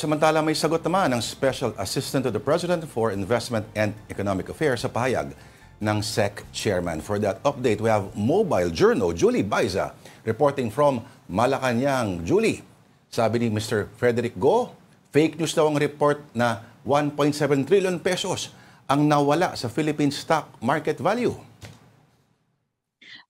Samantala may sagot naman ng Special Assistant to the President for Investment and Economic Affairs sa pahayag ng SEC Chairman. For that update, we have Mobile Journal, Julie Baiza, reporting from Malacanang. Julie, sabi ni Mr. Frederick Go, fake news daw ang report na 1.7 trillion pesos ang nawala sa Philippine stock market value.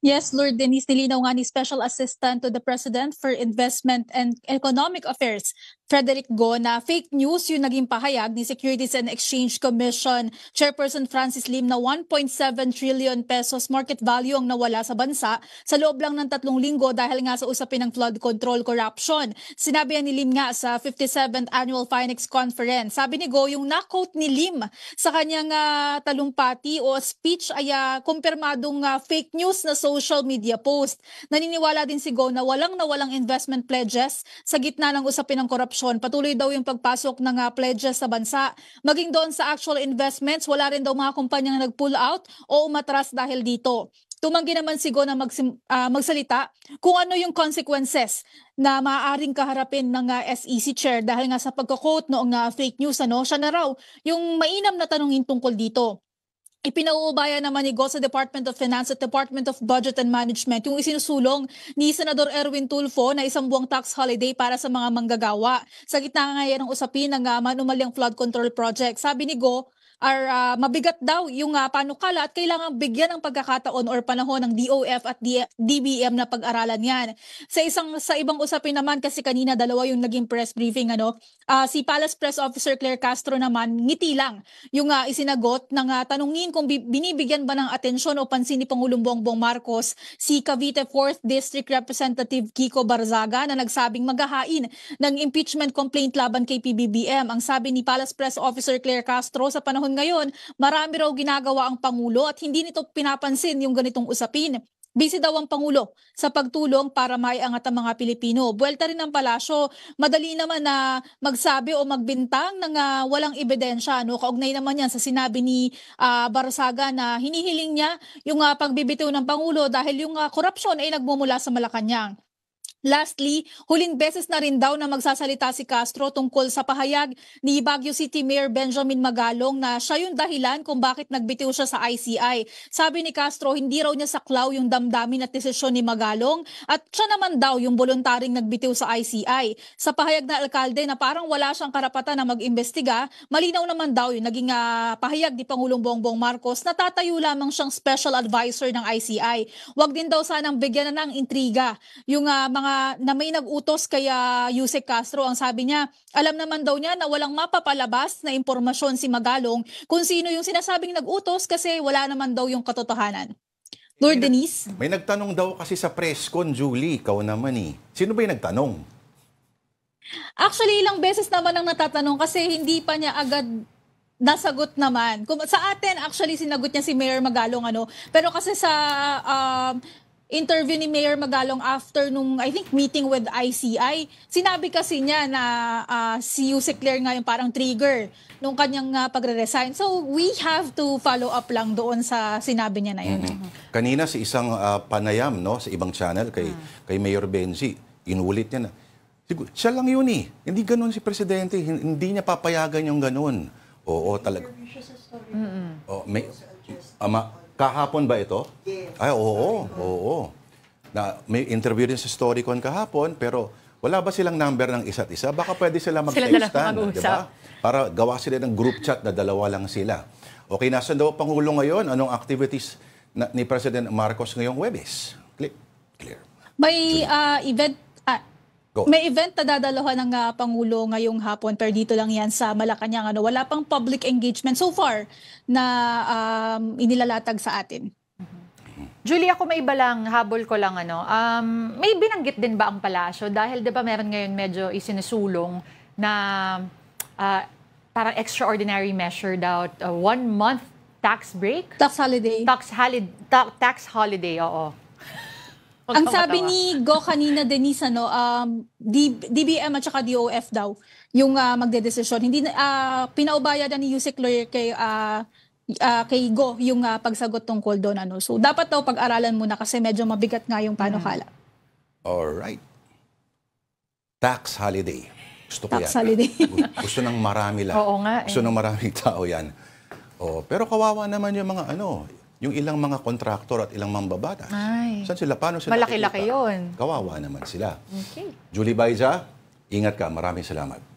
Yes, Lord Denise, nilinaw nga ni Special Assistant to the President for Investment and Economic Affairs, Frederick Go, na fake news yung naging pahayag ni Securities and Exchange Commission Chairperson Francis Lim na 1.7 trillion pesos market value ang nawala sa bansa sa loob lang ng 3 linggo dahil nga sa usapin ng flood control corruption. Sinabi ni Lim nga sa 57th Annual Finex Conference. Sabi ni Go, yung na-quote ni Lim sa kanyang talumpati o speech ay kumpirmadong fake news na social media post. Naniniwala din si Go na walang investment pledges sa gitna ng usapin ng korupsyon. Patuloy daw yung pagpasok ng pledges sa bansa. Maging doon sa actual investments, wala rin daw mga kumpanyang nag-pull out o umatras dahil dito. Tumanggi naman si Go na magsalita kung ano yung consequences na maaaring kaharapin ng SEC Chair dahil nga sa pagkakot noong fake news. Siya na raw yung mainam na tanungin tungkol dito. Ipinauubaya naman ni Go sa Department of Finance at Department of Budget and Management yung isinusulong ni Senador Erwin Tulfo na isang buwang tax holiday para sa mga manggagawa. Sa gitna ngayon ng usapin ng manumalyang flood control project. Sabi ni Go, mabigat daw yung panukala at kailangan bigyan ng pagkakataon or panahon ng DOF at DBM na pag-aralan yan. Sa ibang usapin naman, kasi kanina dalawa yung naging press briefing, si Palace Press Officer Claire Castro naman ngiti lang yung isinagot ng tanungin kung binibigyan ba ng atensyon o pansin ni Pangulong Bongbong Marcos si Cavite 4th District Representative Kiko Barzaga na nagsabing maghahain ng impeachment complaint laban kay PBBM. Ang sabi ni Palace Press Officer Claire Castro, sa panahon ngayon, marami raw ginagawa ang Pangulo at hindi nito pinapansin yung ganitong usapin. Busy daw ang Pangulo sa pagtulong para maiangat ang mga Pilipino. Buwelta rin ng palasyo, madali naman na magsabi o magbintang ng walang ebidensya. Kaugnay naman yan sa sinabi ni Barzaga na hinihiling niya yung pagbibitiw ng Pangulo dahil yung korupsyon ay nagmumula sa Malacanang. Lastly, huling beses na rin daw na magsasalita si Castro tungkol sa pahayag ni Baguio City Mayor Benjamin Magalong na siya yung dahilan kung bakit nagbitiw siya sa ICI. Sabi ni Castro, hindi raw niya saklaw yung damdamin at desisyon ni Magalong at siya naman daw yung voluntaring nagbitiw sa ICI. Sa pahayag na alkalde na parang wala siyang karapatan na mag-imbestiga, malinaw naman daw yung naging pahayag ni Pangulong Bongbong Marcos na tatayo lamang siyang special advisor ng ICI. Huwag din daw sanang bigyan na ng intriga yung mga na may nag-utos kaya Yusek Castro. Ang sabi niya, alam naman daw niya na walang mapapalabas na impormasyon si Magalong kung sino yung sinasabing nag-utos kasi wala naman daw yung katotohanan. Lord Denise? May nagtanong daw kasi sa press con, Julie, ikaw naman Sino ba yung nagtanong? Actually, ilang beses naman ang natatanong kasi hindi pa niya agad nasagot naman. Sa atin, actually, sinagot niya si Mayor Magalong. Pero kasi sa interview ni Mayor Magalong after nung, I think, meeting with ICI, sinabi kasi niya na si Yusek Claire nga yung parang trigger nung kanyang pagre-resign. So, we have to follow up lang doon sa sinabi niya na yun. Kanina si isang panayam sa ibang channel kay Mayor Benji, inulit niya na, siya lang yun Hindi ganun si Presidente, hindi niya papayagan yung ganun. Oo, talaga. Kahapon ba ito? Ay, oo. May interview din sa Storycon kahapon, pero wala ba silang number ng isa't isa? Baka pwede sila mag-textan, di ba? Para gawa sila ng group chat na dalawa lang sila. Okay, nasan daw Pangulo ngayon? Anong activities ni President Marcos ngayong Huwebes? Clear. May event May event na dadalahan ng Pangulo ngayong hapon, pero dito lang yan sa Malacanang. Wala pang public engagement so far na inilalatag sa atin. Julie, ako may iba lang, habol ko lang may binanggit din ba ang palasyo? Dahil di ba meron ngayon medyo isinusulong na parang extraordinary measure daw, 1 month tax break? Tax holiday. Tax holiday, oo. Ang sabi ni Go kanina, Denise, DBM at saka DOF daw yung magdedesisyon. Hindi pinaubaya na ni Yusek Claire kay Go yung pagsagot tungkol doon. So dapat daw pag-aralan muna kasi medyo mabigat nga yung panukala. Alright. Tax holiday. Gusto ko yan. Tax holiday. Gusto ng marami lang. Oo nga, Gusto ng maraming tao yan. Oh, pero kawawa naman yung mga yung ilang mga kontraktor at ilang mambabatas. Ay. Saan sila? Paano sila Malaki-laki kikita? yun. Kawawa naman sila. Okay. Julie Baiza, ingat ka. Maraming salamat.